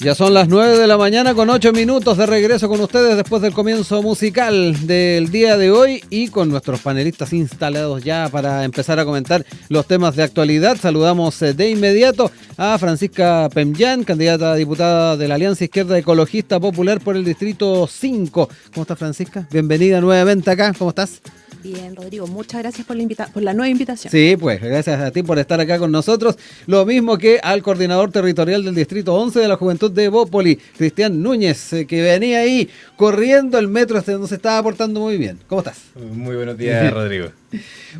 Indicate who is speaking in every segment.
Speaker 1: Ya son las 9 de la mañana con 8 minutos de regreso con ustedes después del comienzo musical del día de hoy y con nuestros panelistas instalados ya para empezar a comentar los temas de actualidad. Saludamos de inmediato a Francisca Pemllán, candidata a diputada de la Alianza Izquierda Ecologista Popular por el Distrito 5. ¿Cómo estás, Francisca? Bienvenida nuevamente acá. ¿Cómo estás?
Speaker 2: Bien, Rodrigo, muchas gracias por la nueva invitación.
Speaker 1: Sí, pues, gracias a ti por estar acá con nosotros. Lo mismo que al coordinador territorial del Distrito 11 de la Juventud de Bópoli, Cristian Núñez, que venía ahí corriendo el metro, donde se estaba portando muy bien. ¿Cómo estás?
Speaker 3: Muy buenos días, Rodrigo.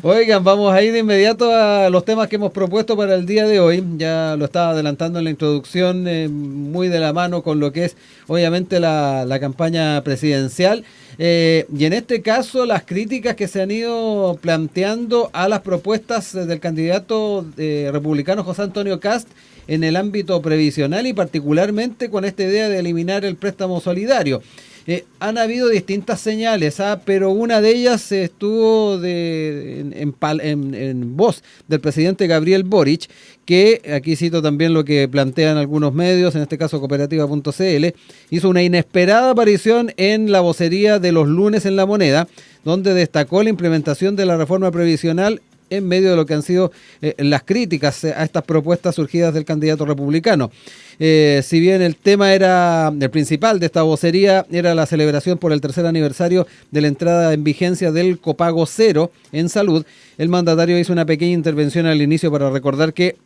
Speaker 1: Oigan, vamos a ir de inmediato a los temas que hemos propuesto para el día de hoy. Ya lo estaba adelantando en la introducción, muy de la mano con lo que es, obviamente, la campaña presidencial. Y en este caso, las críticas que se han ido planteando a las propuestas del candidato republicano José Antonio Kast en el ámbito previsional y particularmente con esta idea de eliminar el préstamo solidario. Han habido distintas señales, pero una de ellas estuvo en voz del presidente Gabriel Boric, que aquí cito también lo que plantean algunos medios, en este caso cooperativa.cl, hizo una inesperada aparición en la vocería de los lunes en La Moneda, donde destacó la implementación de la reforma previsional en medio de lo que han sido las críticas a estas propuestas surgidas del candidato republicano. Si bien el tema era, el principal de esta vocería era la celebración por el tercer aniversario de la entrada en vigencia del copago cero en salud, el mandatario hizo una pequeña intervención al inicio para recordar que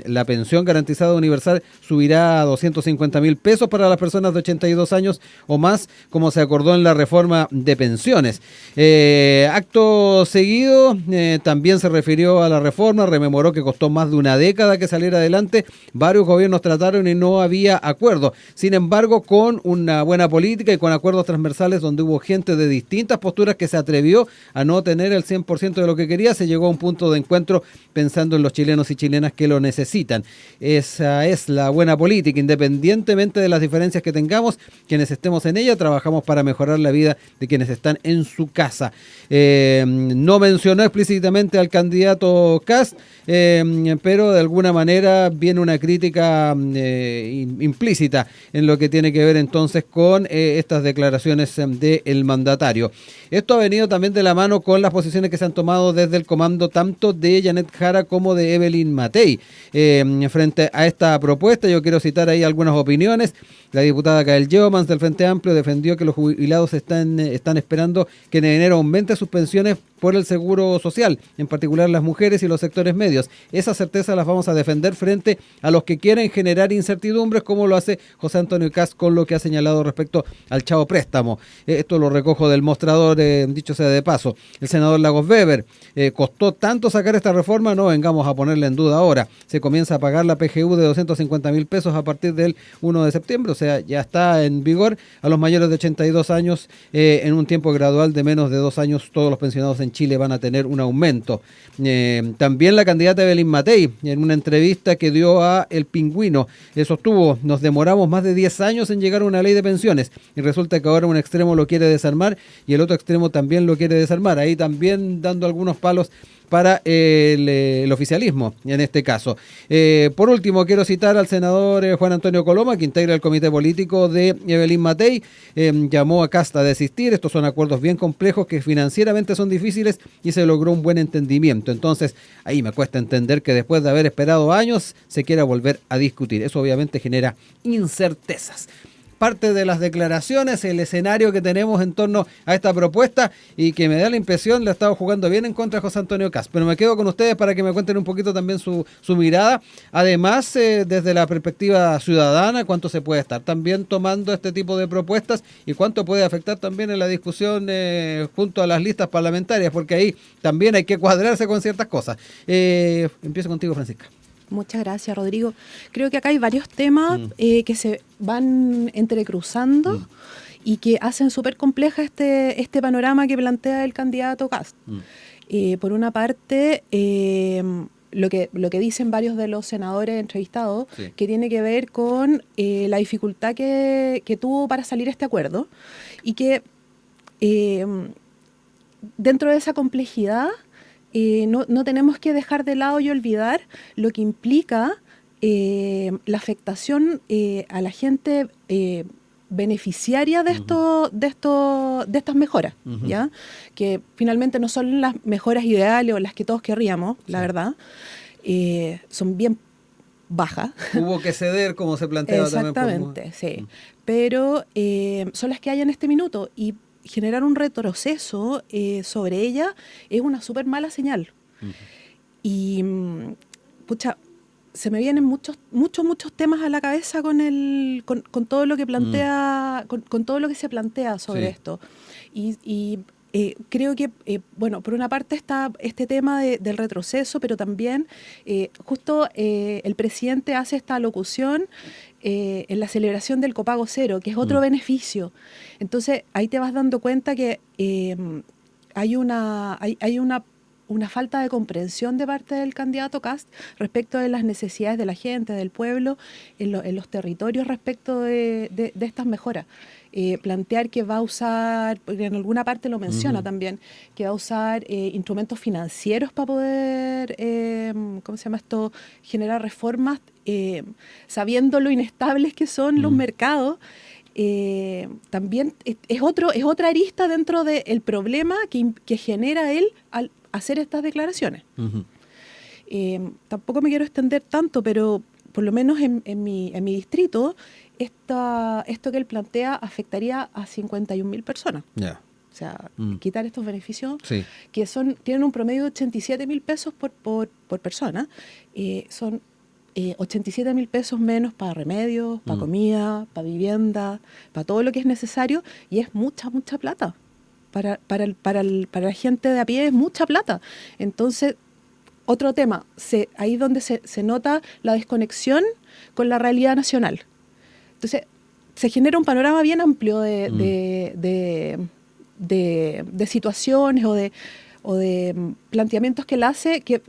Speaker 1: la pensión garantizada universal subirá a 250.000 pesos para las personas de 82 años o más, como se acordó en la reforma de pensiones. Acto seguido, también se refirió a la reforma, rememoró que costó más de una década que saliera adelante, varios gobiernos trataron y no había acuerdo. Sin embargo, con una buena política y con acuerdos transversales donde hubo gente de distintas posturas que se atrevió a no tener el 100% de lo que quería, se llegó a un punto de encuentro pensando en los chilenos y chilenas que lo necesitan. Esa es la buena política, independientemente de las diferencias que tengamos, quienes estemos en ella, trabajamos para mejorar la vida de quienes están en su casa. No mencionó explícitamente al candidato Kast, pero de alguna manera viene una crítica implícita en lo que tiene que ver entonces con estas declaraciones del mandatario. Esto ha venido también de la mano con las posiciones que se han tomado desde el comando tanto de Janet Jara como de Evelyn Matei. Frente a esta propuesta, yo quiero citar ahí algunas opiniones. La diputada Kael Yeomans del Frente Amplio defendió que los jubilados están esperando que en enero aumente sus pensiones por el seguro social, en particular las mujeres y los sectores medios. Esa certeza las vamos a defender frente a los que quieren generar incertidumbres, como lo hace José Antonio Kast con lo que ha señalado respecto al chavo préstamo. Esto lo recojo del mostrador, dicho sea de paso. El senador Lagos Weber, costó tanto sacar esta reforma, no vengamos a ponerla en duda ahora. Se comienza a pagar la PGU de 250.000 pesos a partir del 1 de septiembre, o sea, ya está en vigor. A los mayores de 82 años, en un tiempo gradual de menos de 2 años, todos los pensionados en Chile van a tener un aumento. También la candidata Evelyn Matei, en una entrevista que dio a El Pingüino, sostuvo: nos demoramos más de 10 años en llegar a una ley de pensiones y resulta que ahora un extremo lo quiere desarmar y el otro extremo también lo quiere desarmar. Ahí también dando algunos palos para el oficialismo, en este caso. Por último, quiero citar al senador Juan Antonio Coloma, que integra el comité político de Evelyn Matei. Llamó a Kast a desistir. Estos son acuerdos bien complejos que financieramente son difíciles y se logró un buen entendimiento. Entonces, ahí me cuesta entender que después de haber esperado años se quiera volver a discutir. Eso obviamente genera incertezas. Parte de las declaraciones, el escenario que tenemos en torno a esta propuesta y que me da la impresión le ha estado jugando bien en contra de José Antonio Kast. Pero me quedo con ustedes para que me cuenten un poquito también su mirada. Además, desde la perspectiva ciudadana, cuánto se puede estar también tomando este tipo de propuestas y cuánto puede afectar también en la discusión junto a las listas parlamentarias, porque ahí también hay que cuadrarse con ciertas cosas. Empiezo contigo, Francisca.
Speaker 2: Muchas gracias, Rodrigo. Creo que acá hay varios temas que se van entrecruzando y que hacen súper compleja este panorama que plantea el candidato Kast. Por una parte, lo que dicen varios de los senadores entrevistados, sí, que tiene que ver con la dificultad que tuvo para salir este acuerdo y que dentro de esa complejidad no tenemos que dejar de lado y olvidar lo que implica la afectación a la gente beneficiaria de estas mejoras, ¿ya? Que finalmente no son las mejoras ideales o las que todos querríamos, la verdad. Son bien bajas.
Speaker 1: Hubo que ceder, como se planteaba también.
Speaker 2: Exactamente, sí. Pero son las que hay en este minuto, y generar un retroceso sobre ella es una súper mala señal. Y, pucha, se me vienen muchos temas a la cabeza con todo lo que plantea, con todo lo que se plantea sobre esto. Y creo que, bueno, por una parte está este tema del retroceso, pero también justo el presidente hace esta alocución en la celebración del copago cero, que es otro beneficio. Entonces, ahí te vas dando cuenta que hay una falta de comprensión de parte del candidato Kast respecto de las necesidades de la gente, del pueblo, en los territorios respecto de estas mejoras. Plantear que va a usar, porque en alguna parte lo menciona también, que va a usar instrumentos financieros para poder, ¿cómo se llama esto?, generar reformas, sabiendo lo inestables que son los mercados. También es otra arista dentro del problema que genera él al hacer estas declaraciones. Tampoco me quiero extender tanto, pero por lo menos en mi distrito, esto que él plantea afectaría a 51.000 personas.
Speaker 1: Yeah.
Speaker 2: O sea, quitar estos beneficios,
Speaker 1: Sí.
Speaker 2: que tienen un promedio de 87.000 pesos por persona, son 87.000 pesos menos para remedios, para comida, para vivienda, para todo lo que es necesario, y es mucha plata. Para la gente de a pie es mucha plata. Entonces, otro tema, ahí es donde se nota la desconexión con la realidad nacional. Entonces, se genera un panorama bien amplio de situaciones o de planteamientos que él hace que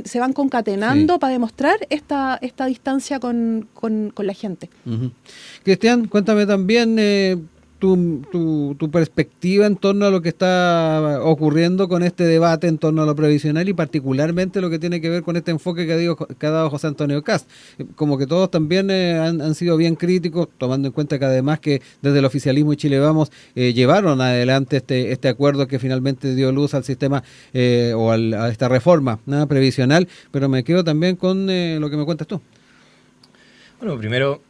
Speaker 2: se van concatenando para demostrar esta distancia con la gente.
Speaker 1: Cristian, cuéntame también tu perspectiva en torno a lo que está ocurriendo con este debate en torno a lo previsional y particularmente lo que tiene que ver con este enfoque que ha dado José Antonio Kast. Como que todos también han sido bien críticos, tomando en cuenta que además que desde el oficialismo y Chile Vamos llevaron adelante este acuerdo que finalmente dio luz al sistema o a esta reforma previsional, pero me quedo también con lo que me cuentas tú.
Speaker 3: Bueno, primero,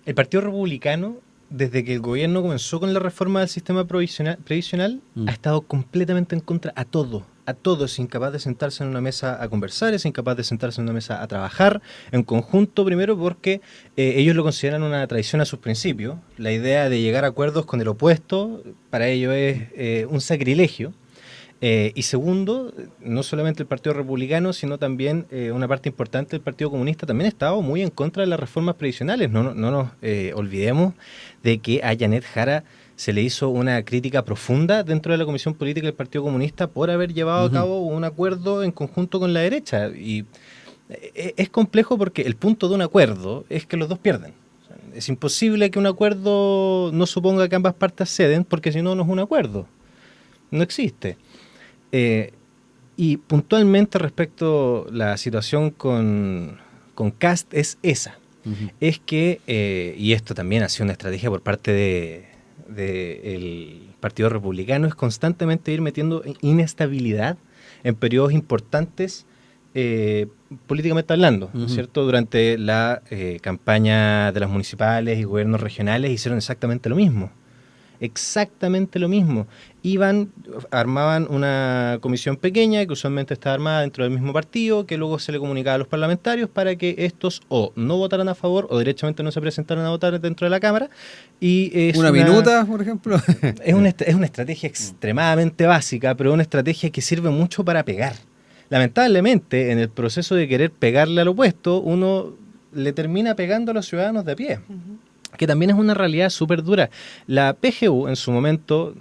Speaker 3: el Partido Republicano, desde que el gobierno comenzó con la reforma del sistema previsional, ha estado completamente en contra a todo. Es incapaz de sentarse en una mesa a conversar, es incapaz de sentarse en una mesa a trabajar en conjunto, primero porque ellos lo consideran una traición a sus principios. La idea de llegar a acuerdos con el opuesto, para ellos es un sacrilegio. Y segundo, no solamente el Partido Republicano, sino también una parte importante del Partido Comunista también ha estado muy en contra de las reformas previsionales. No nos olvidemos de que a Janet Jara se le hizo una crítica profunda dentro de la Comisión Política del Partido Comunista por haber llevado a cabo un acuerdo en conjunto con la derecha. Y es complejo porque el punto de un acuerdo es que los dos pierden. O sea, es imposible que un acuerdo no suponga que ambas partes ceden, porque si no, no es un acuerdo. No existe. Y puntualmente respecto a la situación con Kast es esa. Es que, y esto también ha sido una estrategia por parte del Partido Republicano, es constantemente ir metiendo inestabilidad en periodos importantes políticamente hablando, ¿cierto? Durante la campaña de las municipales y gobiernos regionales hicieron exactamente lo mismo. Armaban una comisión pequeña que usualmente está armada dentro del mismo partido, que luego se le comunicaba a los parlamentarios para que estos o no votaran a favor o derechamente no se presentaran a votar dentro de la Cámara. Y es
Speaker 1: ¿Una minuta, por ejemplo?
Speaker 3: Es una estrategia extremadamente básica, pero una estrategia que sirve mucho para pegar. Lamentablemente, en el proceso de querer pegarle al opuesto, uno le termina pegando a los ciudadanos de a pie. Que también es una realidad súper dura. La PGU en su momento,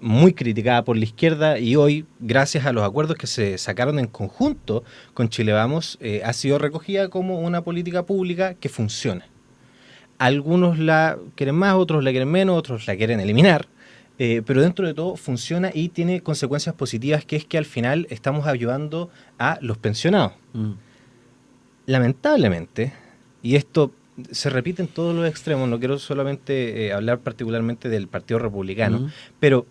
Speaker 3: muy criticada por la izquierda, y hoy, gracias a los acuerdos que se sacaron en conjunto con Chile Vamos, ha sido recogida como una política pública que funciona. Algunos la quieren más, otros la quieren menos, otros la quieren eliminar, pero dentro de todo funciona y tiene consecuencias positivas, que es que al final estamos ayudando a los pensionados. Lamentablemente, y esto se repite en todos los extremos, no quiero solamente hablar particularmente del Partido Republicano, pero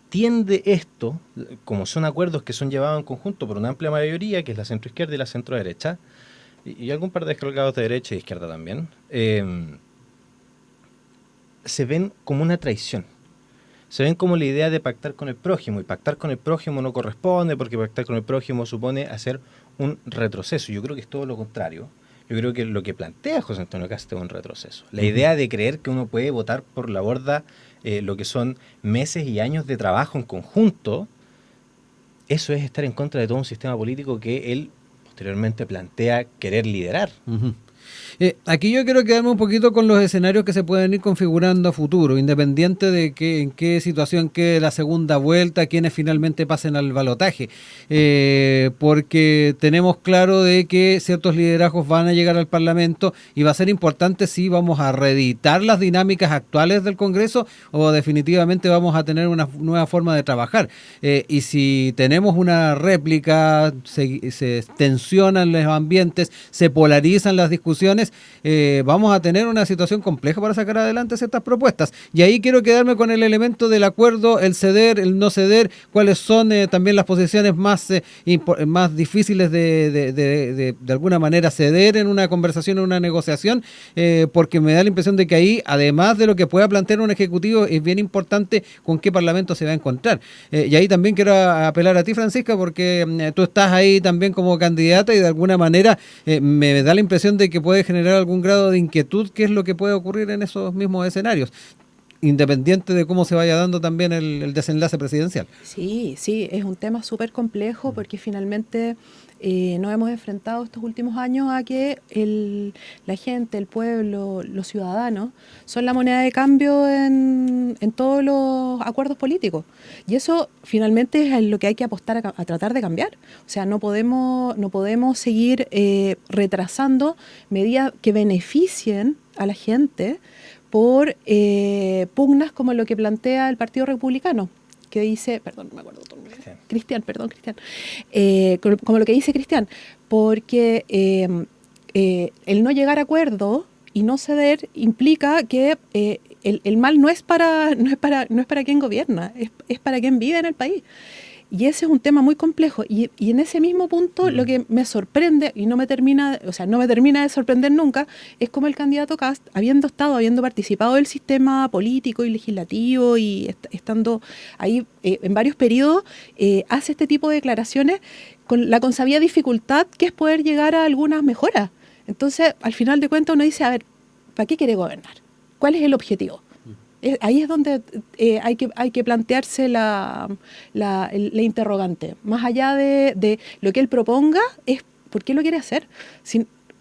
Speaker 3: tiende esto, como son acuerdos que son llevados en conjunto por una amplia mayoría, que es la centroizquierda y la centroderecha, y algún par de descolgados de derecha y izquierda también, se ven como una traición. Se ven como la idea de pactar con el prójimo, y pactar con el prójimo no corresponde, porque pactar con el prójimo supone hacer un retroceso. Yo creo que es todo lo contrario. Yo creo que lo que plantea José Antonio Kast es un retroceso. La idea de creer que uno puede votar por la borda lo que son meses y años de trabajo en conjunto, eso es estar en contra de todo un sistema político que él posteriormente plantea querer liderar.
Speaker 1: Aquí yo quiero quedarme un poquito con los escenarios que se pueden ir configurando a futuro, independiente de en qué situación quede la segunda vuelta, quienes finalmente pasen al balotaje, porque tenemos claro de que ciertos liderazgos van a llegar al Parlamento y va a ser importante si vamos a reeditar las dinámicas actuales del Congreso o definitivamente vamos a tener una nueva forma de trabajar. Y si tenemos una réplica, se tensionan los ambientes, se polarizan las discusiones, vamos a tener una situación compleja para sacar adelante ciertas propuestas. Y ahí quiero quedarme con el elemento del acuerdo, el ceder, el no ceder, cuáles son también las posiciones más difíciles de alguna manera ceder en una conversación, en una negociación, porque me da la impresión de que ahí, además de lo que pueda plantear un ejecutivo, es bien importante con qué parlamento se va a encontrar. Y ahí también quiero apelar a ti, Francisca, porque tú estás ahí también como candidata y de alguna manera me da la impresión de que puede generar algún grado de inquietud qué es lo que puede ocurrir en esos mismos escenarios, independiente de cómo se vaya dando también el desenlace presidencial.
Speaker 2: Sí, es un tema súper complejo porque finalmente nos hemos enfrentado estos últimos años a que la gente, el pueblo, los ciudadanos son la moneda de cambio en todos los acuerdos políticos. Y eso finalmente es lo que hay que apostar a tratar de cambiar. O sea, no podemos seguir retrasando medidas que beneficien a la gente por pugnas como lo que plantea el Partido Republicano, que dice, perdón, no me acuerdo tu nombre, Cristian, como lo que dice Cristian, porque el no llegar a acuerdo y no ceder implica que el mal no es para quien gobierna, es para quien vive en el país. Y ese es un tema muy complejo. Y en ese mismo punto lo que me sorprende, y no me termina de sorprender nunca, es como el candidato Kast, habiendo participado del sistema político y legislativo y estando ahí en varios periodos, hace este tipo de declaraciones con la consabida dificultad que es poder llegar a algunas mejoras. Entonces, al final de cuentas, uno dice, a ver, ¿para qué quiere gobernar? ¿Cuál es el objetivo? Ahí es donde hay que plantearse la interrogante. Más allá de lo que él proponga, es por qué lo quiere hacer.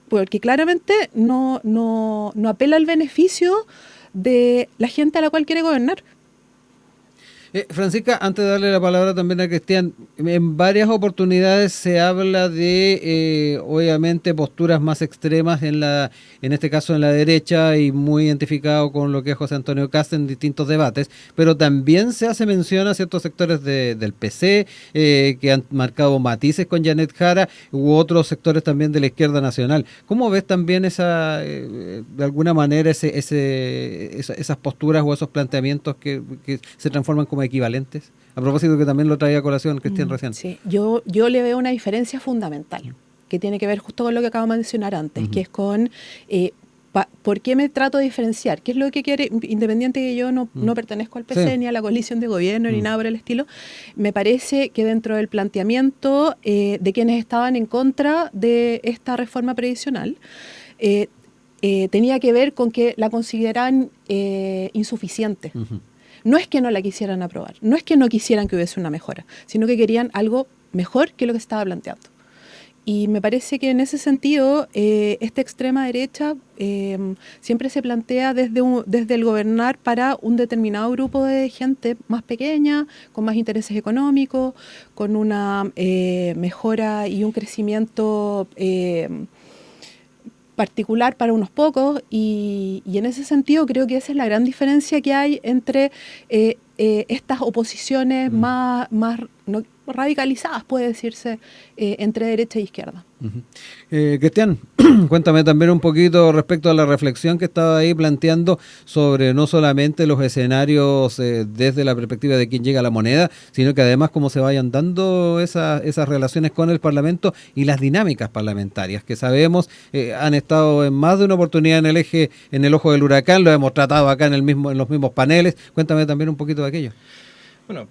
Speaker 2: Porque claramente no apela al beneficio de la gente a la cual quiere gobernar.
Speaker 1: Francisca, antes de darle la palabra también a Cristian, en varias oportunidades se habla de, obviamente, posturas más extremas en este caso en la derecha y muy identificado con lo que es José Antonio Kast en distintos debates, pero también se hace mención a ciertos sectores del PC que han marcado matices con Janet Jara u otros sectores también de la izquierda nacional. ¿Cómo ves también de alguna manera esas posturas o esos planteamientos que se transforman como equivalentes? A propósito que también lo traía a colación Cristian recién.
Speaker 2: Sí, yo le veo una diferencia fundamental que tiene que ver justo con lo que acabo de mencionar antes, que es con ¿por qué me trato de diferenciar? ¿Qué es lo que quiere? Independiente que yo no pertenezco al PC ni a la coalición de gobierno ni nada por el estilo, me parece que dentro del planteamiento de quienes estaban en contra de esta reforma previsional, tenía que ver con que la consideraban insuficiente. No es que no la quisieran aprobar, no es que no quisieran que hubiese una mejora, sino que querían algo mejor que lo que estaba planteando. Y me parece que en ese sentido, esta extrema derecha siempre se plantea desde el gobernar para un determinado grupo de gente más pequeña, con más intereses económicos, con una mejora y un crecimiento particular para unos pocos y en ese sentido creo que esa es la gran diferencia que hay entre estas oposiciones más no, radicalizadas, puede decirse, entre derecha e izquierda.
Speaker 1: Cristian, cuéntame también un poquito respecto a la reflexión que estaba ahí planteando sobre no solamente los escenarios desde la perspectiva de quién llega a la moneda, sino que además cómo se vayan dando esas relaciones con el Parlamento y las dinámicas parlamentarias que sabemos han estado en más de una oportunidad en el ojo del huracán, lo hemos tratado acá en los mismos paneles. Cuéntame también un poquito de aquello.
Speaker 3: Bueno,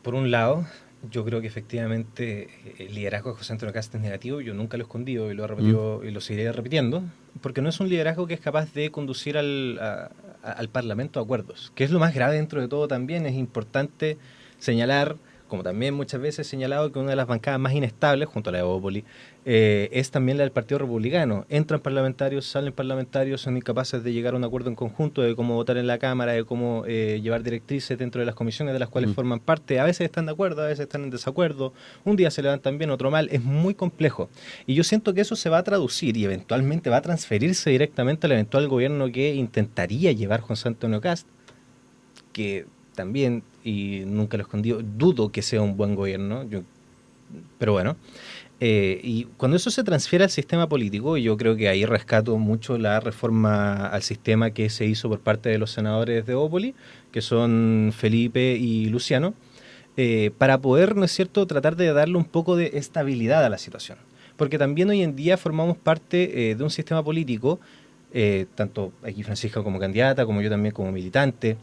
Speaker 3: por un lado, yo creo que efectivamente el liderazgo de José Antonio Kast es negativo. Yo nunca lo he escondido y lo he repetido y lo seguiré repitiendo, porque no es un liderazgo que es capaz de conducir al Parlamento a acuerdos, que es lo más grave dentro de todo. También es importante señalar, como también muchas veces he señalado, que una de las bancadas más inestables, junto a la de Bópoli, es también la del Partido Republicano. Entran parlamentarios, salen parlamentarios, son incapaces de llegar a un acuerdo en conjunto de cómo votar en la Cámara, de cómo llevar directrices dentro de las comisiones de las cuales forman parte. A veces están de acuerdo, a veces están en desacuerdo. Un día se levantan bien, otro mal. Es muy complejo. Y yo siento que eso se va a traducir y eventualmente va a transferirse directamente al eventual gobierno que intentaría llevar José Antonio Kast, que también, y nunca lo he escondido, dudo que sea un buen gobierno, pero bueno. Y cuando eso se transfiere al sistema político, y yo creo que ahí rescato mucho la reforma al sistema que se hizo por parte de los senadores de Bópoli, que son Felipe y Luciano, para poder, ¿no es cierto?, tratar de darle un poco de estabilidad a la situación. Porque también hoy en día formamos parte de un sistema político, tanto aquí Francisca como candidata, como yo también como militante,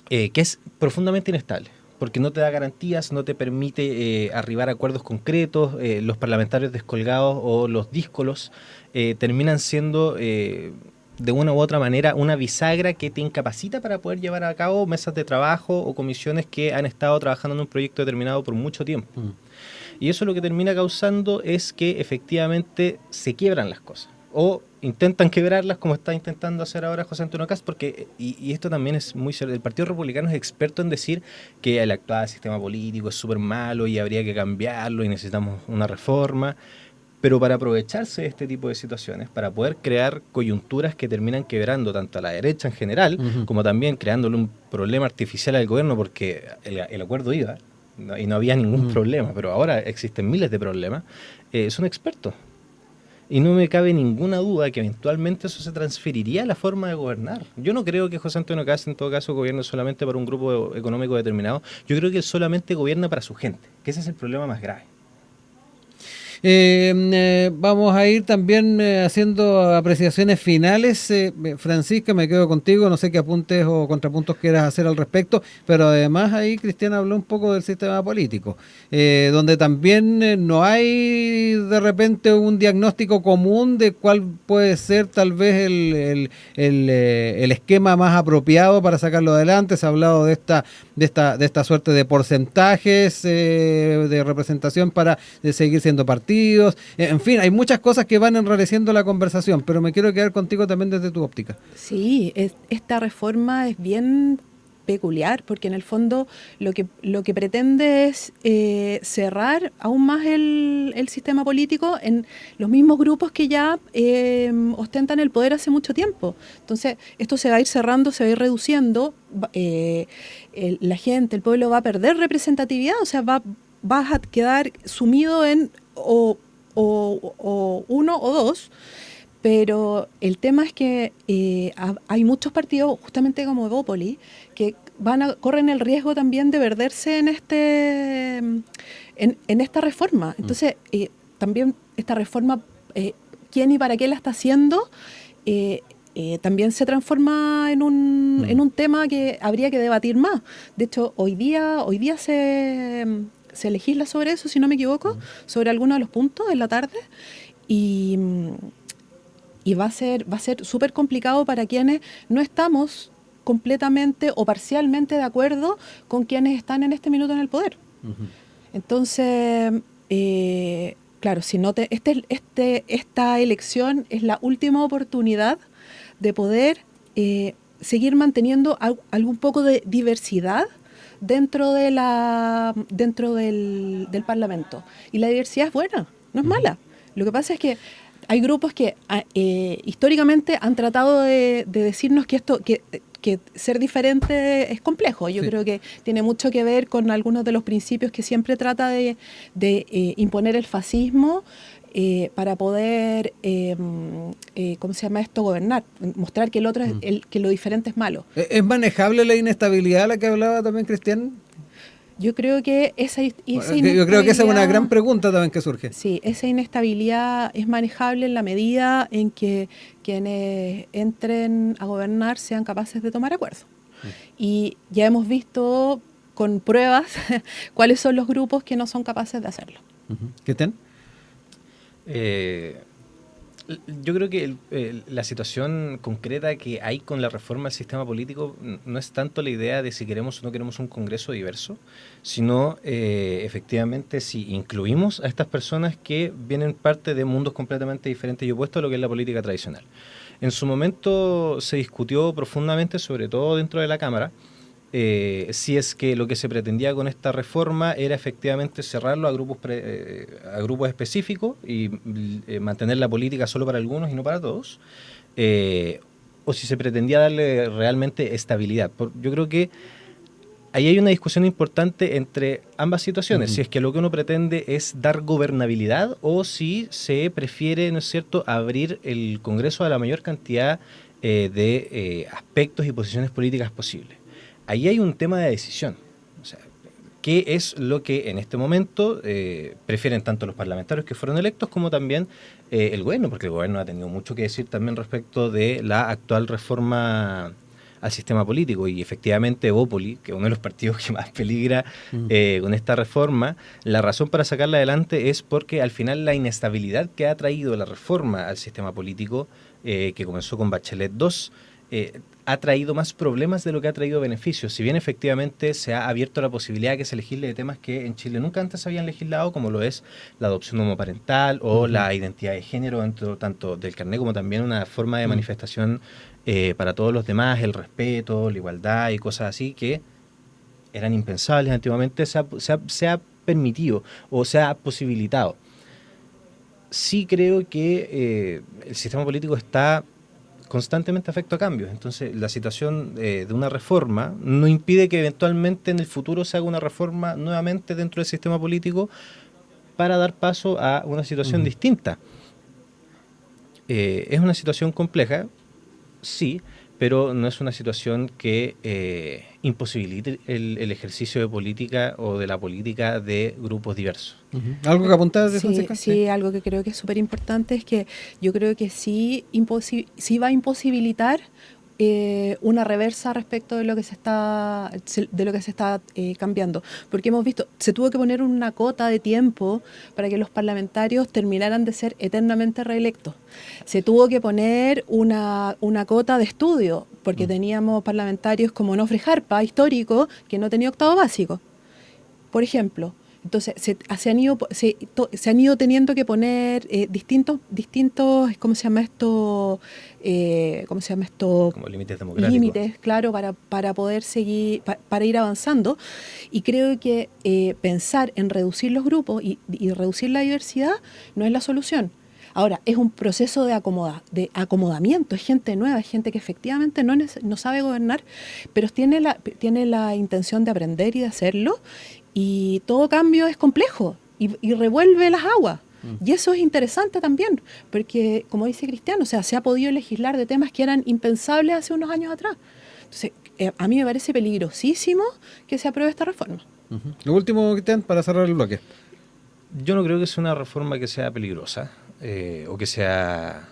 Speaker 3: que es profundamente inestable, porque no te da garantías, no te permite arribar a acuerdos concretos. Los parlamentarios descolgados o los díscolos terminan siendo de una u otra manera una bisagra que te incapacita para poder llevar a cabo mesas de trabajo o comisiones que han estado trabajando en un proyecto determinado por mucho tiempo. Y eso lo que termina causando es que efectivamente se quiebran las cosas, o intentan quebrarlas, como está intentando hacer ahora José Antonio Kast, porque, y esto también es muy serio, el Partido Republicano es experto en decir que el actual sistema político es súper malo y habría que cambiarlo y necesitamos una reforma, pero para aprovecharse de este tipo de situaciones, para poder crear coyunturas que terminan quebrando tanto a la derecha en general, como también creándole un problema artificial al gobierno, porque el acuerdo iba, y no había ningún problema, pero ahora existen miles de problemas, son expertos. Y no me cabe ninguna duda que eventualmente eso se transferiría a la forma de gobernar. Yo no creo que José Antonio Kast en todo caso gobierne solamente para un grupo económico determinado. Yo creo que él solamente gobierna para su gente, que ese es el problema más grave.
Speaker 1: Vamos a ir también haciendo apreciaciones finales. Francisca, me quedo contigo, no sé qué apuntes o contrapuntos quieras hacer al respecto, pero además ahí Cristian habló un poco del sistema político, donde también no hay de repente un diagnóstico común de cuál puede ser tal vez el esquema más apropiado para sacarlo adelante. Se ha hablado de esta suerte de porcentajes de representación para seguir siendo partidos. En fin, hay muchas cosas que van enrareciendo la conversación, pero me quiero quedar contigo también desde tu óptica.
Speaker 2: Sí, esta reforma es bien peculiar, porque en el fondo lo que pretende es cerrar aún más el sistema político en los mismos grupos que ya ostentan el poder hace mucho tiempo. Entonces, esto se va a ir cerrando, se va a ir reduciendo, la gente, el pueblo va a perder representatividad, o sea, vas a quedar sumido en o uno o dos, pero el tema es que hay muchos partidos, justamente como Bópoli, que corren el riesgo también de perderse en esta reforma. Entonces, también esta reforma, ¿quién y para qué la está haciendo? También se transforma en un tema que habría que debatir más. De hecho, hoy día se legisla sobre eso, si no me equivoco, sobre algunos de los puntos en la tarde, y va a ser súper complicado para quienes no estamos completamente o parcialmente de acuerdo con quienes están en este minuto en el poder. Entonces, claro, si no esta elección es la última oportunidad de poder seguir manteniendo algún poco de diversidad dentro del Parlamento. Y la diversidad es buena, no es mala. Lo que pasa es que hay grupos que históricamente han tratado de decirnos que que ser diferente es complejo. Yo creo que tiene mucho que ver con algunos de los principios que siempre trata de imponer el fascismo para poder, ¿cómo se llama esto? Gobernar, mostrar que el otro que lo diferente es malo.
Speaker 1: ¿Es manejable la inestabilidad a la que hablaba también Cristian?
Speaker 2: Yo creo que esa
Speaker 1: Yo creo que esa es una gran pregunta también que surge.
Speaker 2: Sí, esa inestabilidad es manejable en la medida en que quienes entren a gobernar sean capaces de tomar acuerdos. Y ya hemos visto con pruebas cuáles son los grupos que no son capaces de hacerlo.
Speaker 1: ¿Cristian?
Speaker 3: Yo creo que la situación concreta que hay con la reforma del sistema político no es tanto la idea de si queremos o no queremos un Congreso diverso, sino efectivamente si incluimos a estas personas que vienen parte de mundos completamente diferentes y opuestos a lo que es la política tradicional. En su momento se discutió profundamente, sobre todo dentro de la Cámara, si es que lo que se pretendía con esta reforma era efectivamente cerrarlo a grupos específicos y mantener la política solo para algunos y no para todos, o si se pretendía darle realmente estabilidad. Yo creo que ahí hay una discusión importante entre ambas situaciones, si es que lo que uno pretende es dar gobernabilidad o si se prefiere, ¿no es cierto?, abrir el Congreso a la mayor cantidad de aspectos y posiciones políticas posibles. Ahí hay un tema de decisión. O sea, ¿qué es lo que en este momento prefieren tanto los parlamentarios que fueron electos como también el gobierno? Porque el gobierno ha tenido mucho que decir también respecto de la actual reforma al sistema político. Y efectivamente Evópoli, que es uno de los partidos que más peligra con esta reforma, la razón para sacarla adelante es porque al final la inestabilidad que ha traído la reforma al sistema político, que comenzó con Bachelet 2, ha traído más problemas de lo que ha traído beneficios. Si bien efectivamente se ha abierto la posibilidad de que se legisle de temas que en Chile nunca antes se habían legislado, como lo es la adopción homoparental o la identidad de género, dentro tanto del carnet como también una forma de manifestación para todos los demás, el respeto, la igualdad y cosas así que eran impensables antiguamente, se ha permitido o se ha posibilitado. Sí creo que el sistema político está constantemente afecto a cambios. Entonces, la situación de una reforma no impide que eventualmente en el futuro se haga una reforma nuevamente dentro del sistema político para dar paso a una situación distinta. Es una situación compleja, sí, pero no es una situación que imposibilite el ejercicio de política o de la política de grupos diversos.
Speaker 1: ¿Algo que apuntar de
Speaker 2: Francisca? Sí, algo que creo que es súper importante es que yo creo que sí va a imposibilitar una reversa respecto de lo que se está cambiando, porque hemos visto, se tuvo que poner una cota de tiempo para que los parlamentarios terminaran de ser eternamente reelectos, se tuvo que poner una cota de estudio, porque teníamos parlamentarios como Onofre Jarpa, histórico, que no tenía octavo básico, por ejemplo. Entonces se han ido teniendo que poner distintos, ¿cómo se llama esto?
Speaker 3: Como límites democráticos.
Speaker 2: Límites, claro, para poder seguir, para ir avanzando. Y creo que pensar en reducir los grupos y reducir la diversidad no es la solución. Ahora, es un proceso de acomodamiento, es gente nueva, es gente que efectivamente no sabe gobernar, pero tiene la intención de aprender y de hacerlo. Y todo cambio es complejo y revuelve las aguas. Y eso es interesante también, porque, como dice Cristiano, o sea, se ha podido legislar de temas que eran impensables hace unos años atrás. Entonces, a mí me parece peligrosísimo que se apruebe esta reforma.
Speaker 1: Lo último, Cristian, para cerrar el bloque.
Speaker 3: Yo no creo que sea una reforma que sea peligrosa o que sea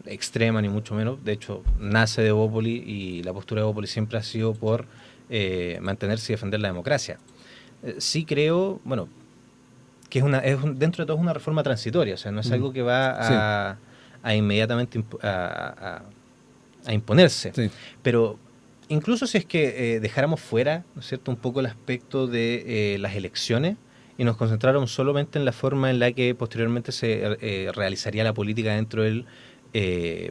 Speaker 3: extrema, ni mucho menos. De hecho, nace de Evópoli y la postura de Evópoli siempre ha sido por mantenerse y defender la democracia. Sí creo, bueno, que dentro de todo es una reforma transitoria, o sea, no es algo que va a inmediatamente a imponerse. Sí. Pero incluso si es que dejáramos fuera, ¿no es cierto?, un poco el aspecto de las elecciones y nos concentráramos solamente en la forma en la que posteriormente se realizaría la política dentro del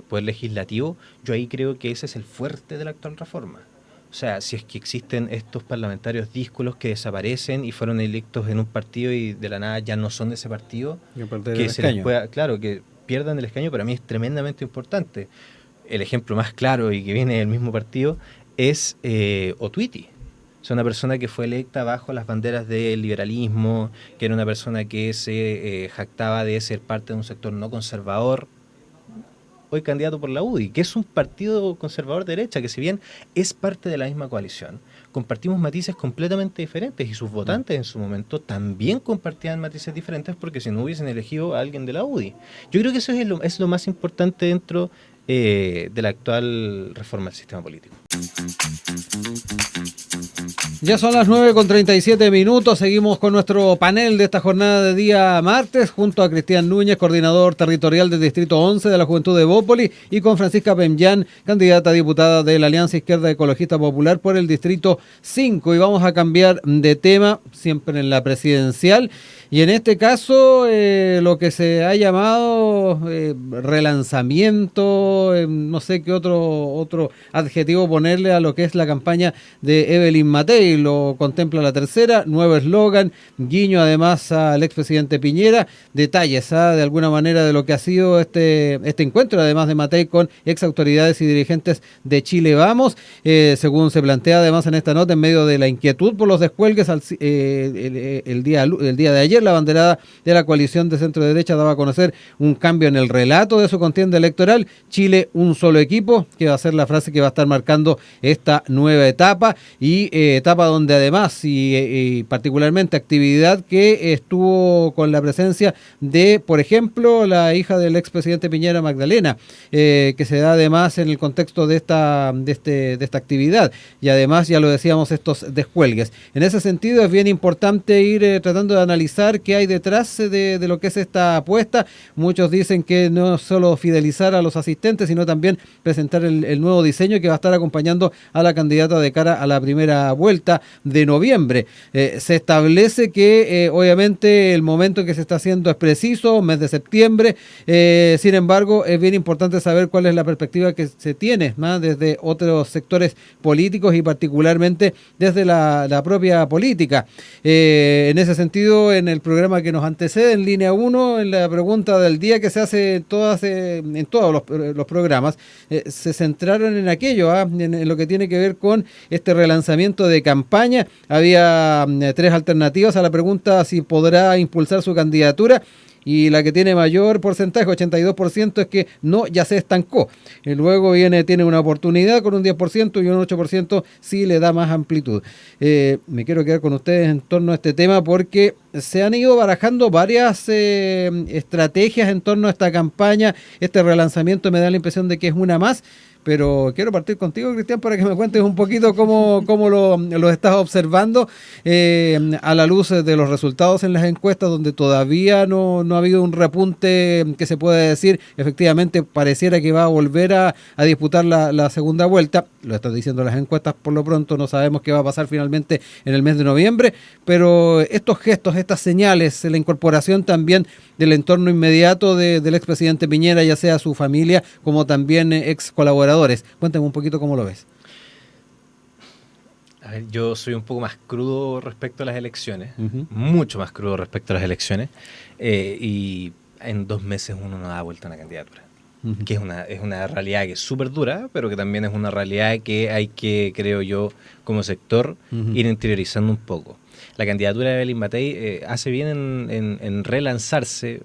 Speaker 3: poder legislativo, yo ahí creo que ese es el fuerte de la actual reforma. O sea, si es que existen estos parlamentarios díscolos que desaparecen y fueron electos en un partido y de la nada ya no son de ese partido, que se les pueda, claro, que pierdan el escaño para mí es tremendamente importante. El ejemplo más claro y que viene del mismo partido es Otwiti. Es una persona que fue electa bajo las banderas del liberalismo, que era una persona que se jactaba de ser parte de un sector no conservador, hoy candidato por la UDI, que es un partido conservador de derecha, que si bien es parte de la misma coalición, compartimos matices completamente diferentes y sus votantes en su momento también compartían matices diferentes porque si no hubiesen elegido a alguien de la UDI. Yo creo que eso es lo más importante dentro de la actual reforma del sistema político.
Speaker 1: Ya son las 9:37, seguimos con nuestro panel de esta jornada de día martes, junto a Cristian Núñez, coordinador territorial del Distrito 11 de la Juventud de Bópoli, y con Francisca Pemllán, candidata a diputada de la Alianza Izquierda Ecologista Popular por el Distrito 5. Y vamos a cambiar de tema, siempre en la presidencial, y en este caso lo que se ha llamado relanzamiento, no sé qué otro adjetivo ponerle a lo que es la campaña de Evelyn Matei. Lo contempla la tercera, nuevo eslogan, guiño además al expresidente Piñera, detalles de alguna manera de lo que ha sido este encuentro, además de Matei con ex autoridades y dirigentes de Chile Vamos, según se plantea además en esta nota, en medio de la inquietud por los descuelgues el día de ayer, la banderada de la coalición de centro derecha daba a conocer un cambio en el relato de su contienda electoral, Chile un solo equipo, que va a ser la frase que va a estar marcando esta nueva etapa, y etapa donde además y particularmente actividad que estuvo con la presencia de, por ejemplo, la hija del expresidente Piñera, Magdalena, que se da además en el contexto de esta actividad, y además, ya lo decíamos, estos descuelgues. En ese sentido es bien importante ir tratando de analizar qué hay detrás de lo que es esta apuesta. Muchos dicen que no solo fidelizar a los asistentes, sino también presentar el nuevo diseño que va a estar acompañando a la candidata de cara a la primera vuelta de noviembre. Se establece que obviamente el momento que se está haciendo es preciso, mes de septiembre. Sin embargo, es bien importante saber cuál es la perspectiva que se tiene, ¿no?, desde otros sectores políticos y particularmente desde la propia política. En ese sentido, en el programa que nos antecede, en Línea 1, en la pregunta del día que se hace en todos los programas, se centraron en aquello, en lo que tiene que ver con este relanzamiento de campaña. Había 3 alternativas a la pregunta si podrá impulsar su candidatura, y la que tiene mayor porcentaje, 82%, es que no, ya se estancó. Y luego tiene una oportunidad con un 10% y un 8% sí le da más amplitud. Me quiero quedar con ustedes en torno a este tema porque se han ido barajando varias estrategias en torno a esta campaña. Este relanzamiento me da la impresión de que es una más. Pero quiero partir contigo, Cristian, para que me cuentes un poquito cómo lo estás observando a la luz de los resultados en las encuestas, donde todavía no ha habido un repunte que se puede decir, efectivamente pareciera que va a volver a disputar la segunda vuelta. Lo están diciendo las encuestas por lo pronto, no sabemos qué va a pasar finalmente en el mes de noviembre, pero estos gestos, estas señales, la incorporación también del entorno inmediato del expresidente Piñera, ya sea su familia como también ex colaboradores. Cuéntame un poquito cómo lo ves.
Speaker 3: A ver, yo soy un poco más crudo respecto a las elecciones, mucho más crudo respecto a las elecciones, y en 2 meses uno no da vuelta a una candidatura, que es una realidad que es súper dura, pero que también es una realidad que hay que, creo yo, como sector, ir interiorizando un poco. La candidatura de Evelyn Matei hace bien en relanzarse.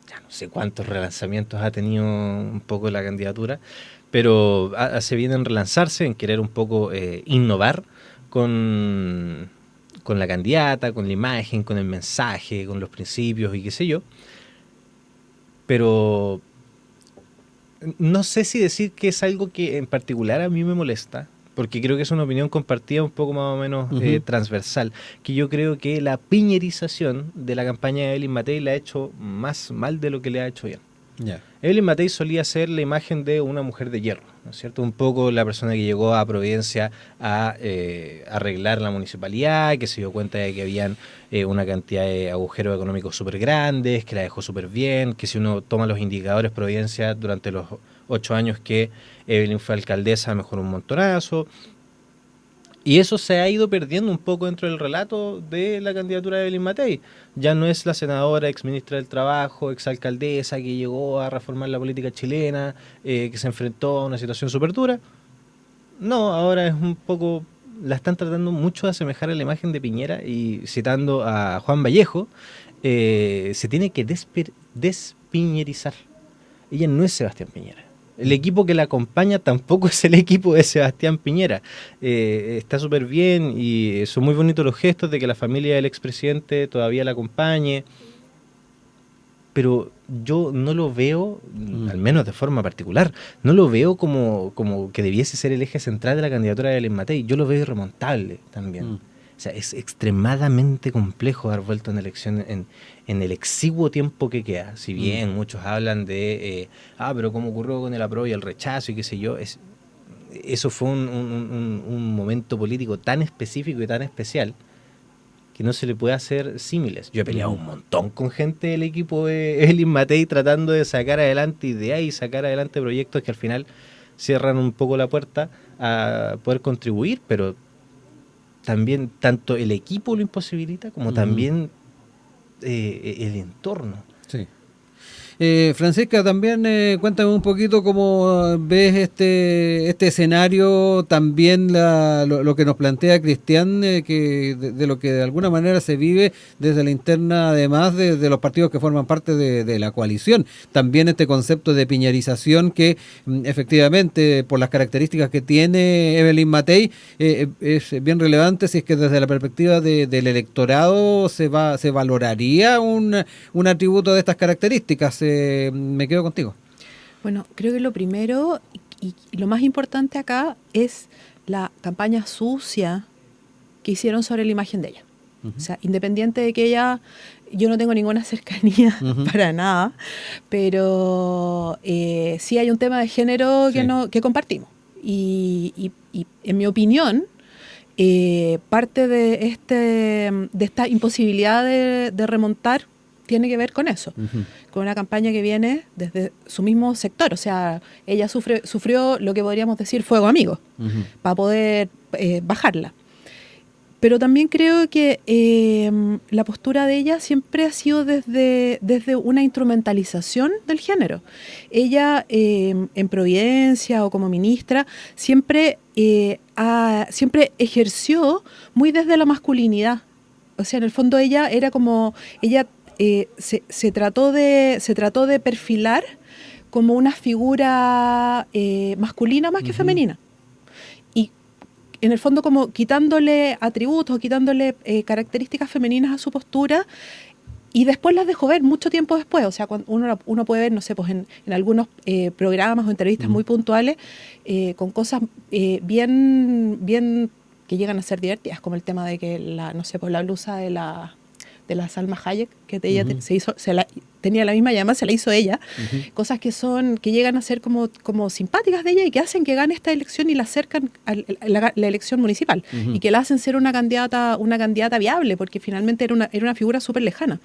Speaker 3: Ya no sé cuántos relanzamientos ha tenido un poco la candidatura, pero hace bien en relanzarse, en querer un poco innovar con la candidata, con la imagen, con el mensaje, con los principios y qué sé yo. Pero no sé si decir que es algo que en particular a mí me molesta, porque creo que es una opinión compartida un poco más o menos transversal, que yo creo que la piñerización de la campaña de Evelyn Matei la ha hecho más mal de lo que le ha hecho bien.
Speaker 1: Yeah.
Speaker 3: Evelyn Matei solía ser la imagen de una mujer de hierro, ¿no es cierto? Un poco la persona que llegó a Providencia a arreglar la municipalidad, que se dio cuenta de que habían una cantidad de agujeros económicos súper grandes, que la dejó súper bien, que si uno toma los indicadores Providencia durante los 8 años que Evelyn fue alcaldesa, mejoró un montonazo. Y eso se ha ido perdiendo un poco dentro del relato de la candidatura de Evelyn Matei. Ya no es la senadora, exministra del Trabajo, exalcaldesa que llegó a reformar la política chilena, que se enfrentó a una situación súper dura. No, ahora es un poco... La están tratando mucho de asemejar a la imagen de Piñera, y citando a Juan Vallejo, se tiene que despiñerizar. Ella no es Sebastián Piñera. El equipo que la acompaña tampoco es el equipo de Sebastián Piñera. Está súper bien y son muy bonitos los gestos de que la familia del expresidente todavía la acompañe, pero yo no lo veo, al menos de forma particular, no lo veo como que debiese ser el eje central de la candidatura de Evelyn Matei. Yo lo veo irremontable también. O sea, es extremadamente complejo dar vuelta a una elección en el exiguo tiempo que queda. Si bien muchos hablan de, pero cómo ocurrió con el apruebo y el rechazo y qué sé yo, eso fue un momento político tan específico y tan especial que no se le puede hacer símiles. Yo he peleado un montón con gente del equipo de Evelyn Matei tratando de sacar adelante ideas y sacar adelante proyectos que al final cierran un poco la puerta a poder contribuir, pero también tanto el equipo lo imposibilita como también el entorno.
Speaker 1: Sí. Francisca, también cuéntame un poquito cómo ves este escenario, también lo que nos plantea Cristian, que de lo que de alguna manera se vive desde la interna, además de los partidos que forman parte de la coalición. También este concepto de piñerización que efectivamente, por las características que tiene Evelyn Matei, es bien relevante si es que desde la perspectiva del electorado se valoraría un atributo de estas características. Me quedo contigo.
Speaker 2: Bueno, creo que lo primero y lo más importante acá es la campaña sucia que hicieron sobre la imagen de ella. O sea, independiente de que yo no tengo ninguna cercanía para nada, pero sí hay un tema de género que compartimos. Y en mi opinión, parte de esta imposibilidad de remontar tiene que ver con eso, con una campaña que viene desde su mismo sector. O sea, ella sufrió lo que podríamos decir fuego amigo, para poder bajarla. Pero también creo que la postura de ella siempre ha sido desde una instrumentalización del género. Ella, en Providencia o como ministra, siempre ejerció muy desde la masculinidad. O sea, en el fondo ella era como... ella se trató de perfilar como una figura masculina más que femenina. Y en el fondo como quitándole atributos, quitándole características femeninas a su postura, y después las dejó ver mucho tiempo después. O sea, cuando uno puede ver, no sé, pues en algunos programas o entrevistas muy puntuales, con cosas bien que llegan a ser divertidas, como el tema de que la blusa de la Salma Hayek, que ella tenía la misma y además se la hizo ella, cosas que llegan a ser como simpáticas de ella y que hacen que gane esta elección y la acercan a la elección municipal y que la hacen ser una candidata viable, porque finalmente era una figura súper lejana.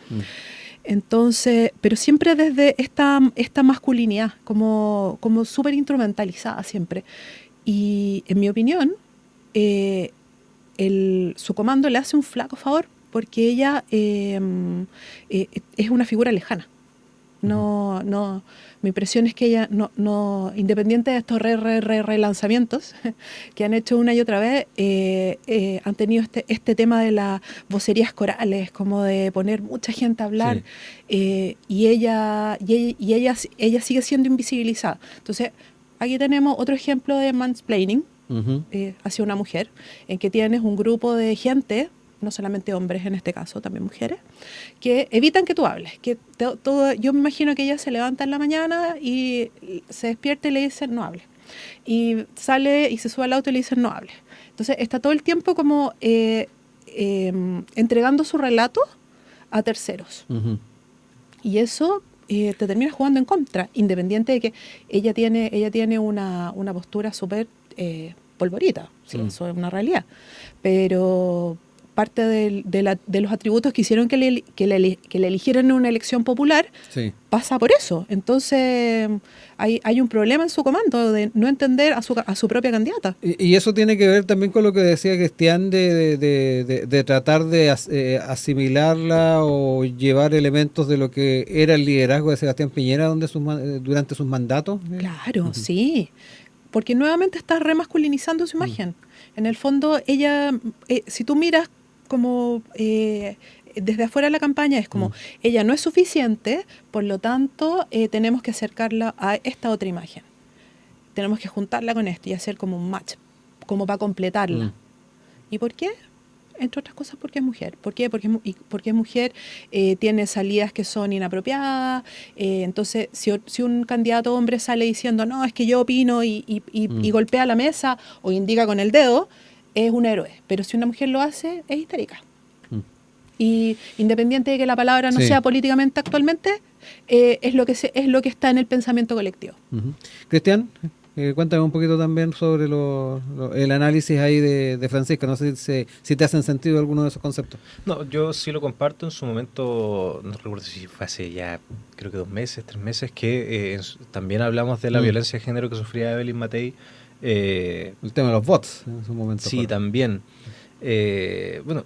Speaker 2: Entonces, pero siempre desde esta masculinidad, como súper instrumentalizada siempre. Y en mi opinión, su comando le hace un flaco favor, porque ella es una figura lejana. Mi impresión es que ella no independiente de estos relanzamientos que han hecho una y otra vez, han tenido este tema de las vocerías corales, como de poner mucha gente a hablar, y ella sigue siendo invisibilizada. Entonces, aquí tenemos otro ejemplo de mansplaining hacia una mujer, en que tienes un grupo de gente, no solamente hombres en este caso, también mujeres, que evitan que tú hables. Yo me imagino que ella se levanta en la mañana y se despierta y le dicen no hables. Y sale y se sube al auto y le dicen no hables. Entonces está todo el tiempo como entregando su relato a terceros. Y eso te termina jugando en contra, independiente de que ella tiene una postura súper polvorita. Sí, eso es una realidad. Pero parte de los atributos que hicieron que le eligieran en una elección popular,
Speaker 1: Sí.
Speaker 2: pasa por eso. Entonces hay un problema en su comando de no entender a su propia candidata.
Speaker 1: Y eso tiene que ver también con lo que decía Cristian de tratar de asimilarla o llevar elementos de lo que era el liderazgo de Sebastián Piñera durante sus mandatos.
Speaker 2: Claro, sí. Porque nuevamente está remasculinizando su imagen. En el fondo, ella, si tú miras como desde afuera de la campaña, es como, ella no es suficiente, por lo tanto, tenemos que acercarla a esta otra imagen. Tenemos que juntarla con esto y hacer como un match, como para completarla. ¿Y por qué? Entre otras cosas porque es mujer. ¿Por qué? Porque es mujer, tiene salidas que son inapropiadas. Entonces, si un candidato hombre sale diciendo, no, es que yo opino y golpea la mesa o indica con el dedo, es un héroe. Pero si una mujer lo hace, es histérica. Y independiente de que la palabra no sea políticamente actualmente, es lo que está en el pensamiento colectivo.
Speaker 1: Cristian, cuéntame un poquito también sobre el análisis ahí de Francisca. No sé si te hacen sentido alguno de esos conceptos.
Speaker 3: No, yo sí lo comparto. En su momento, no recuerdo si fue hace ya, creo que 2 meses, 3 meses, que también hablamos de la violencia de género que sufría Evelyn Matei.
Speaker 1: El tema de los bots en su momento.
Speaker 3: Sí, también. Bueno,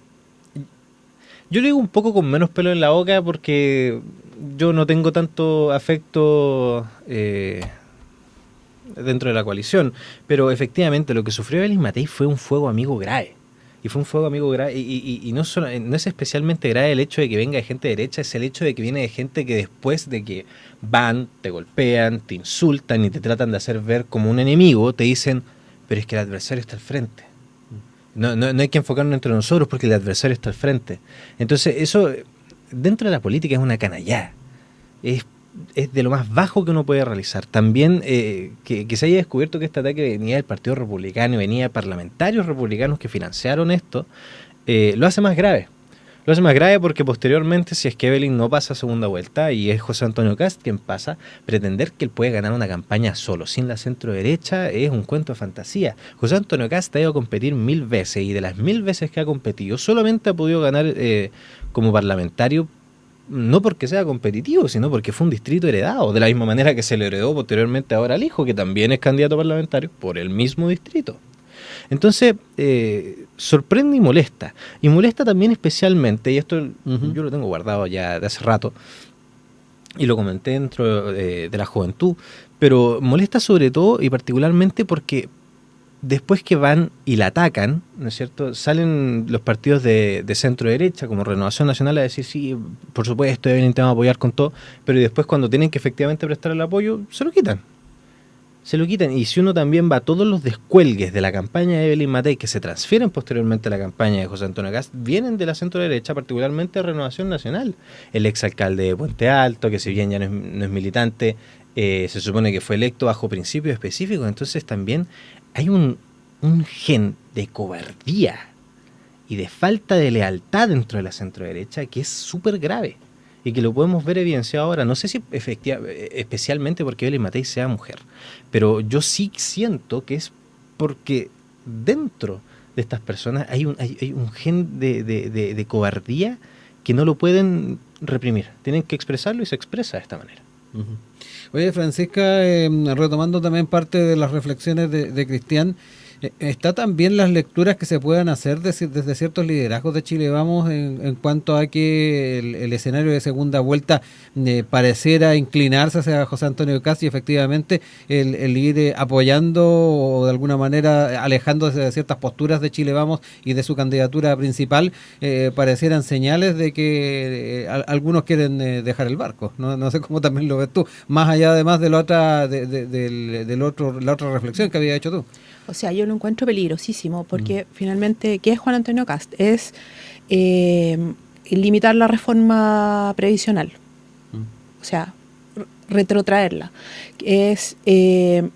Speaker 3: yo lo digo un poco con menos pelo en la boca porque yo no tengo tanto afecto dentro de la coalición, pero efectivamente lo que sufrió Evelyn Matei fue un fuego amigo grave. Y fue un fuego amigo grave, y no es especialmente grave el hecho de que venga de gente derecha, es el hecho de que viene de gente que después de que van, te golpean, te insultan y te tratan de hacer ver como un enemigo, te dicen, pero es que el adversario está al frente. No hay que enfocarnos entre nosotros porque el adversario está al frente. Entonces eso, dentro de la política, es una canallada. Es de lo más bajo que uno puede realizar. También que se haya descubierto que este ataque venía del Partido Republicano y venía de parlamentarios republicanos que financiaron esto, lo hace más grave. Lo hace más grave porque posteriormente, si es que Evelyn no pasa a segunda vuelta y es José Antonio Kast quien pasa, pretender que él puede ganar una campaña solo, sin la centro derecha, es un cuento de fantasía. José Antonio Kast ha ido a competir 1000 veces y de las 1000 veces que ha competido, solamente ha podido ganar como parlamentario, no porque sea competitivo, sino porque fue un distrito heredado, de la misma manera que se le heredó posteriormente ahora al hijo, que también es candidato parlamentario por el mismo distrito. Entonces, sorprende y molesta. Y molesta también especialmente, y esto yo lo tengo guardado ya de hace rato, y lo comenté dentro de la juventud, pero molesta sobre todo y particularmente porque después que van y la atacan, ¿no es cierto?, salen los partidos de centro derecha, como Renovación Nacional, a decir, sí, por supuesto, Evelyn te va a apoyar con todo, pero después cuando tienen que efectivamente prestar el apoyo, se lo quitan. Se lo quitan. Y si uno también va a todos los descuelgues de la campaña de Evelyn Matei, que se transfieren posteriormente a la campaña de José Antonio Kast, vienen de la centro derecha, particularmente de Renovación Nacional. El exalcalde de Puente Alto, que si bien ya no es militante, se supone que fue electo bajo principios específicos. Entonces también hay un gen de cobardía y de falta de lealtad dentro de la centro derecha que es súper grave. Y que lo podemos ver evidenciado ahora. No sé si especialmente porque Evelyn Matei sea mujer, pero yo sí siento que es porque dentro de estas personas hay un gen de cobardía que no lo pueden reprimir. Tienen que expresarlo y se expresa de esta manera.
Speaker 1: Oye, Francisca, retomando también parte de las reflexiones de Cristian, ¿está también las lecturas que se puedan hacer desde ciertos liderazgos de Chile Vamos en cuanto a que el escenario de segunda vuelta pareciera inclinarse hacia José Antonio Kast y efectivamente el ir apoyando o de alguna manera alejándose de ciertas posturas de Chile Vamos y de su candidatura principal, parecieran señales de que algunos quieren dejar el barco? No sé cómo también lo ves tú, más allá además de la otra reflexión que había hecho tú.
Speaker 2: O sea, yo lo encuentro peligrosísimo porque finalmente, ¿qué es Juan Antonio Kast? Es limitar la reforma previsional. O sea, retrotraerla. Es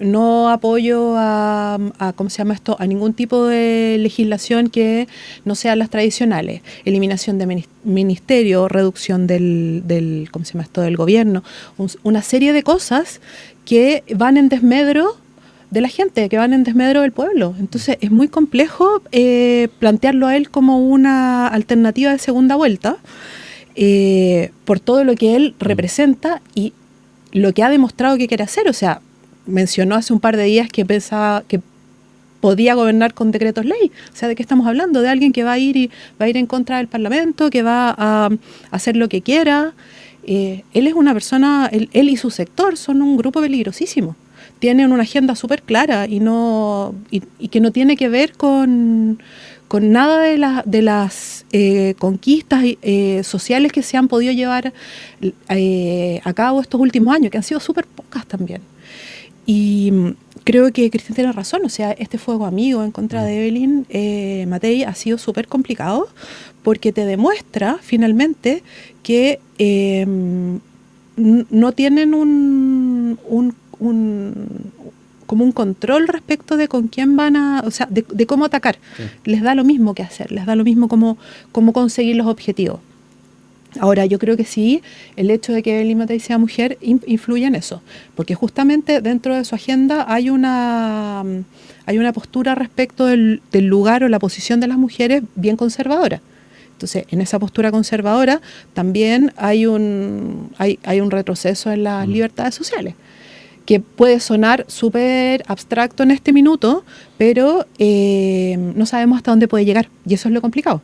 Speaker 2: no apoyo a ¿cómo se llama esto? A ningún tipo de legislación que no sean las tradicionales. Eliminación de ministerio, reducción del ¿cómo se llama esto? Del gobierno. Una serie de cosas que van en desmedro de la gente, que van en desmedro del pueblo. Entonces es muy complejo plantearlo a él como una alternativa de segunda vuelta, por todo lo que él representa y lo que ha demostrado que quiere hacer. O sea, mencionó hace un par de días que pensaba que podía gobernar con decretos ley. O sea, ¿de qué estamos hablando? De alguien que va a ir en contra del Parlamento, que va a hacer lo que quiera. Él es una persona, él y su sector son un grupo peligrosísimo. Tienen una agenda súper clara y que no tiene que ver con nada de las conquistas sociales que se han podido llevar a cabo estos últimos años, que han sido súper pocas también. Y creo que Cristian tiene razón, o sea, este fuego amigo en contra de Evelyn Matei ha sido súper complicado, porque te demuestra finalmente que no tienen como un control respecto de con quién van a, o sea, de cómo atacar. Sí. Les da lo mismo que hacer, les da lo mismo cómo conseguir los objetivos. Ahora, yo creo que sí, el hecho de que Evelyn Matei sea mujer influye en eso, porque justamente dentro de su agenda hay una postura respecto del lugar o la posición de las mujeres bien conservadora. Entonces, en esa postura conservadora también hay un retroceso en las libertades sociales, que puede sonar súper abstracto en este minuto, pero no sabemos hasta dónde puede llegar, y eso es lo complicado.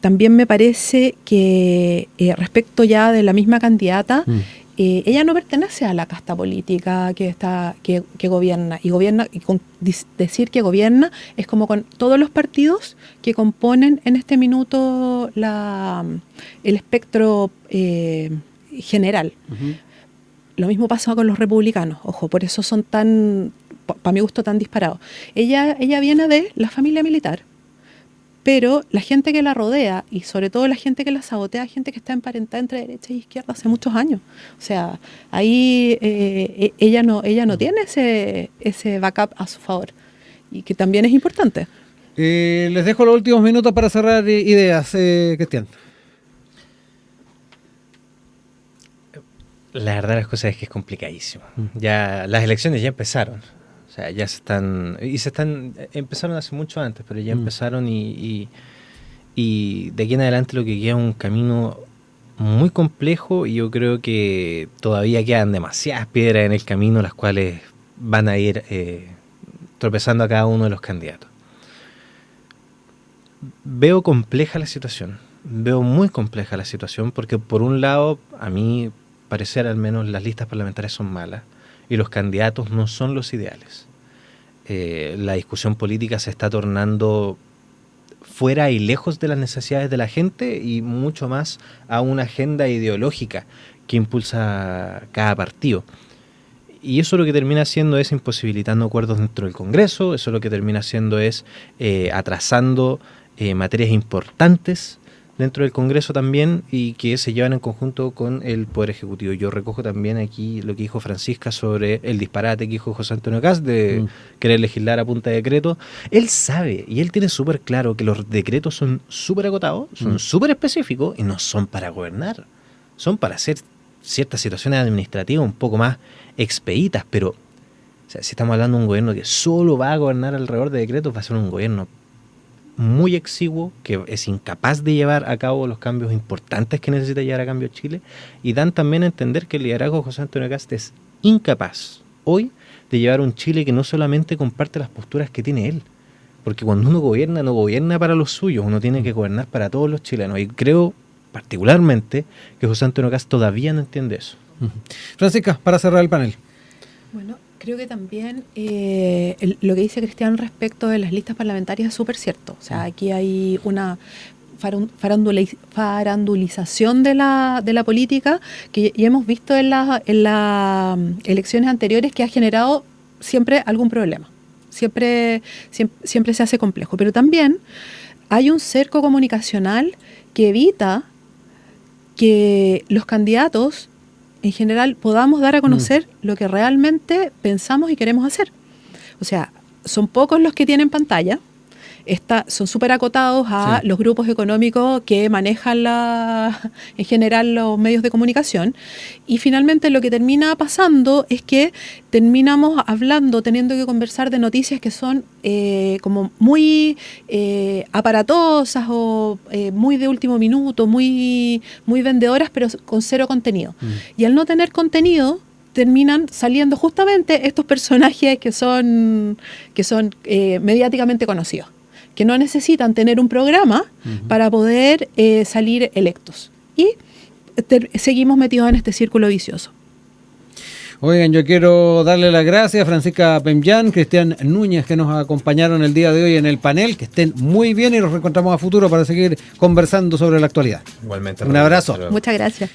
Speaker 2: También me parece que respecto ya de la misma candidata, ella no pertenece a la casta política que gobierna, y decir que gobierna es como con todos los partidos que componen en este minuto el espectro general. Uh-huh. Lo mismo pasa con los republicanos, ojo, por eso son para mi gusto, tan disparados. Ella viene de la familia militar, pero la gente que la rodea, y sobre todo la gente que la sabotea, gente que está emparentada entre derecha y izquierda hace muchos años. O sea, ahí ella no tiene ese backup a su favor, y que también es importante.
Speaker 1: Les dejo los últimos minutos para cerrar ideas, Cristian.
Speaker 3: La verdad de las cosas es que es complicadísimo. Ya las elecciones ya empezaron. O sea, ya empezaron hace mucho antes, pero ya empezaron y de aquí en adelante lo que queda es un camino muy complejo, y yo creo que todavía quedan demasiadas piedras en el camino, las cuales van a ir tropezando a cada uno de los candidatos. Veo compleja la situación, veo muy compleja la situación, porque por un lado, a mi parecer al menos, las listas parlamentarias son malas y los candidatos no son los ideales. La discusión política se está tornando fuera y lejos de las necesidades de la gente, y mucho más a una agenda ideológica que impulsa cada partido. Y eso lo que termina haciendo es imposibilitando acuerdos dentro del Congreso, eso lo que termina haciendo es atrasando materias importantes dentro del Congreso también, y que se llevan en conjunto con el Poder Ejecutivo. Yo recojo también aquí lo que dijo Francisca sobre el disparate que dijo José Antonio Kast de querer legislar a punta de decreto. Él sabe, y él tiene súper claro, que los decretos son súper acotados, son súper específicos, y no son para gobernar, son para hacer ciertas situaciones administrativas un poco más expeditas. Pero o sea, si estamos hablando de un gobierno que solo va a gobernar alrededor de decretos, va a ser un gobierno muy exiguo, que es incapaz de llevar a cabo los cambios importantes que necesita llevar a cabo Chile, y dan también a entender que el liderazgo de José Antonio Kast es incapaz hoy de llevar un Chile que no solamente comparte las posturas que tiene él, porque cuando uno gobierna, no gobierna para los suyos, uno tiene que gobernar para todos los chilenos, y creo particularmente que José Antonio Kast todavía no entiende eso.
Speaker 1: Francisca, para cerrar el panel.
Speaker 2: Bueno, creo que también lo que dice Cristian respecto de las listas parlamentarias es súper cierto. O sea, aquí hay una farandulización de la política que ya hemos visto en las elecciones anteriores, que ha generado siempre algún problema. Siempre se hace complejo. Pero también hay un cerco comunicacional que evita que los candidatos en general podamos dar a conocer lo que realmente pensamos y queremos hacer. O sea, son pocos los que tienen pantalla, son súper acotados a
Speaker 1: Sí.
Speaker 2: los grupos económicos que manejan en general los medios de comunicación. Y finalmente lo que termina pasando es que terminamos hablando, teniendo que conversar de noticias que son como muy aparatosas o muy de último minuto, muy vendedoras, pero con cero contenido. Y al no tener contenido, terminan saliendo justamente estos personajes que son mediáticamente conocidos, que no necesitan tener un programa para poder salir electos. Y seguimos metidos en este círculo vicioso.
Speaker 1: Oigan, yo quiero darle las gracias a Francisca Pemllán, Cristian Núñez, que nos acompañaron el día de hoy en el panel. Que estén muy bien y nos reencontramos a futuro para seguir conversando sobre la actualidad.
Speaker 3: Igualmente.
Speaker 1: Un abrazo.
Speaker 2: Muchas gracias.